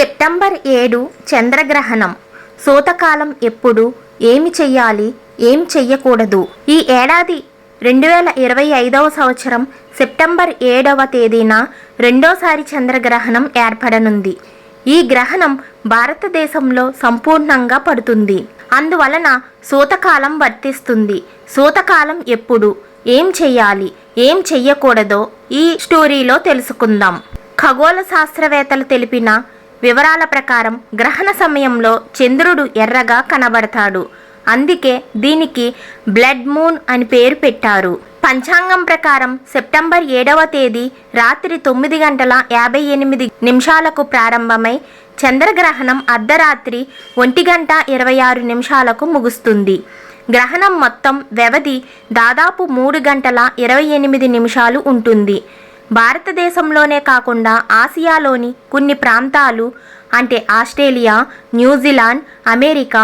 September 7 చంద్రగ్రహణం. సూతకాలం ఎప్పుడు, ఏమి చెయ్యాలి, ఏం చెయ్యకూడదు? ఈ ఏడాది 2025వ సంవత్సరం సెప్టెంబర్ 7వ తేదీన రెండోసారి చంద్రగ్రహణం ఏర్పడనుంది. ఈ గ్రహణం భారతదేశంలో సంపూర్ణంగా పడుతుంది. అందువలన సూతకాలం వర్తిస్తుంది. సూతకాలం ఎప్పుడు, ఏం చెయ్యాలి, ఏం చెయ్యకూడదో ఈ స్టోరీలో తెలుసుకుందాం. ఖగోళ శాస్త్రవేత్తలు తెలిపిన వివరాల ప్రకారం గ్రహణ సమయంలో చంద్రుడు ఎర్రగా కనబడతాడు. అందుకే దీనికి బ్లడ్ మూన్ అని పేరు పెట్టారు. పంచాంగం ప్రకారం సెప్టెంబర్ 7వ తేదీ రాత్రి 9:58 ప్రారంభమై చంద్రగ్రహణం అర్ధరాత్రి 1:26 ముగుస్తుంది. గ్రహణం మొత్తం వ్యవధి దాదాపు 3:28 ఉంటుంది. భారతదేశంలోనే కాకుండా ఆసియాలోని కొన్ని ప్రాంతాలు అంటే ఆస్ట్రేలియా, న్యూజిలాండ్, అమెరికా,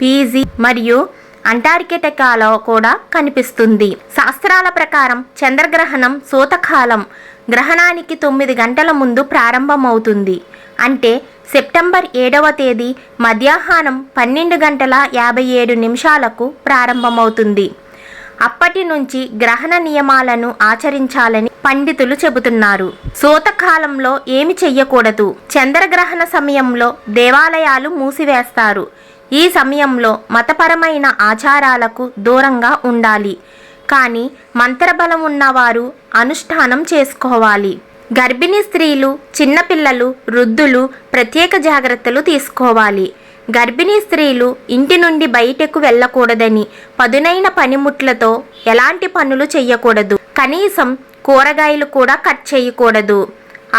ఫిజీ మరియు అంటార్కిటికాలో కూడా కనిపిస్తుంది. శాస్త్రాల ప్రకారం చంద్రగ్రహణం సూతకాలం గ్రహణానికి 9 గంటల ముందు ప్రారంభమవుతుంది. అంటే సెప్టెంబర్ 7వ తేదీ మధ్యాహ్నం 12:57 ప్రారంభమవుతుంది. అప్పటి నుంచి గ్రహణ నియమాలను ఆచరించాలని పండితులు చెబుతున్నారు. సూతకాలంలో ఏమి చెయ్యకూడదు? చంద్రగ్రహణ సమయంలో దేవాలయాలు మూసివేస్తారు. ఈ సమయంలో మతపరమైన ఆచారాలకు దూరంగా ఉండాలి. కానీ మంత్రబలం ఉన్నవారు అనుష్ఠానం చేసుకోవాలి. గర్భిణీ స్త్రీలు, చిన్నపిల్లలు, వృద్ధులు ప్రత్యేక జాగ్రత్తలు తీసుకోవాలి. గర్భిణీ స్త్రీలు ఇంటి నుండి బయటకు వెళ్ళకూడదని, పదునైన పనిముట్లతో ఎలాంటి పనులు చేయకూడదు. కనీసం కూరగాయలు కూడా కట్ చేయకూడదు.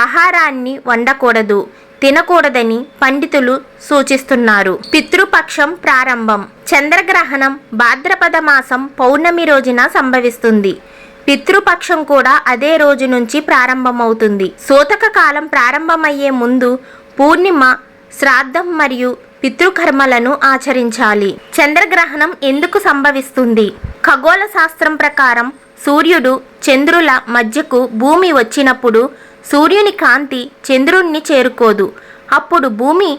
ఆహారాన్ని వండకూడదు, తినకూడదని పండితులు సూచిస్తున్నారు. పితృపక్షం ప్రారంభం. చంద్రగ్రహణం భాద్రపద మాసం పౌర్ణమి రోజున సంభవిస్తుంది. పితృపక్షం కూడా అదే రోజు నుంచి ప్రారంభమవుతుంది. సూతక కాలం ప్రారంభమయ్యే ముందు పూర్ణిమ, శ్రాద్ధం మరియు పితృకర్మలను ఆచరించాలి. చంద్రగ్రహణం ఎందుకు సంభవిస్తుంది? ఖగోళ శాస్త్రం ప్రకారం సూర్యుడు, చంద్రుల మధ్యకు భూమి వచ్చినప్పుడు సూర్యుని కాంతి చంద్రుణ్ణి చేరుకోదు. అప్పుడు భూమి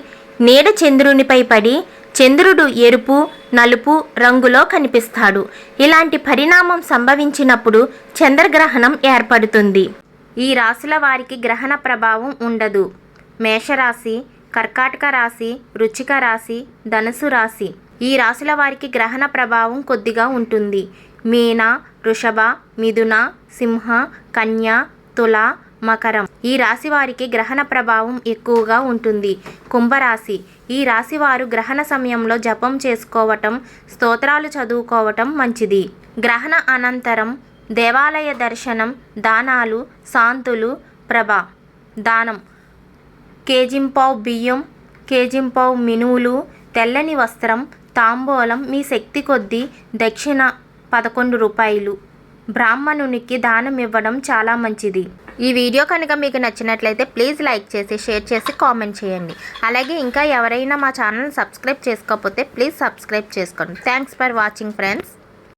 నీడ చంద్రునిపై పడి చంద్రుడు ఎరుపు, నలుపు రంగులో కనిపిస్తాడు. ఇలాంటి పరిణామం సంభవించినప్పుడు చంద్రగ్రహణం ఏర్పడుతుంది. ఈ రాశుల వారికి గ్రహణ ప్రభావం ఉండదు. మేషరాశి, కర్కాటక రాశి, వృశ్చిక రాశి, ధనుసు రాశి. ఈ రాశుల వారికి గ్రహణ ప్రభావం కొద్దిగా ఉంటుంది. మీన, వృషభ, మిథున, సింహ, కన్య, తుల, మకరం. ఈ రాశి వారికి గ్రహణ ప్రభావం ఎక్కువగా ఉంటుంది. కుంభరాశి. ఈ రాశి వారు గ్రహణ సమయంలో జపం చేసుకోవటం, స్తోత్రాలు చదువుకోవటం మంచిది. గ్రహణ అనంతరం దేవాలయ దర్శనం, దానాలు, శాంతులు, ప్రభ దానం, కేజింపావు బియ్యం, కేజింపావు మినువులు, తెల్లని వస్త్రం, తాంబూలం, మీ శక్తి కొద్దీ దక్షిణ 11 రూపాయలు బ్రాహ్మణునికి దానం ఇవ్వడం చాలా మంచిది. ఈ వీడియో కనుక మీకు నచ్చినట్లయితే ప్లీజ్ లైక్ చేసి, షేర్ చేసి, కామెంట్ చేయండి. అలాగే ఇంకా ఎవరైనా మా ఛానల్ సబ్స్క్రైబ్ చేసుకోకపోతే ప్లీజ్ సబ్స్క్రైబ్ చేసుకోండి. Thanks for watching friends.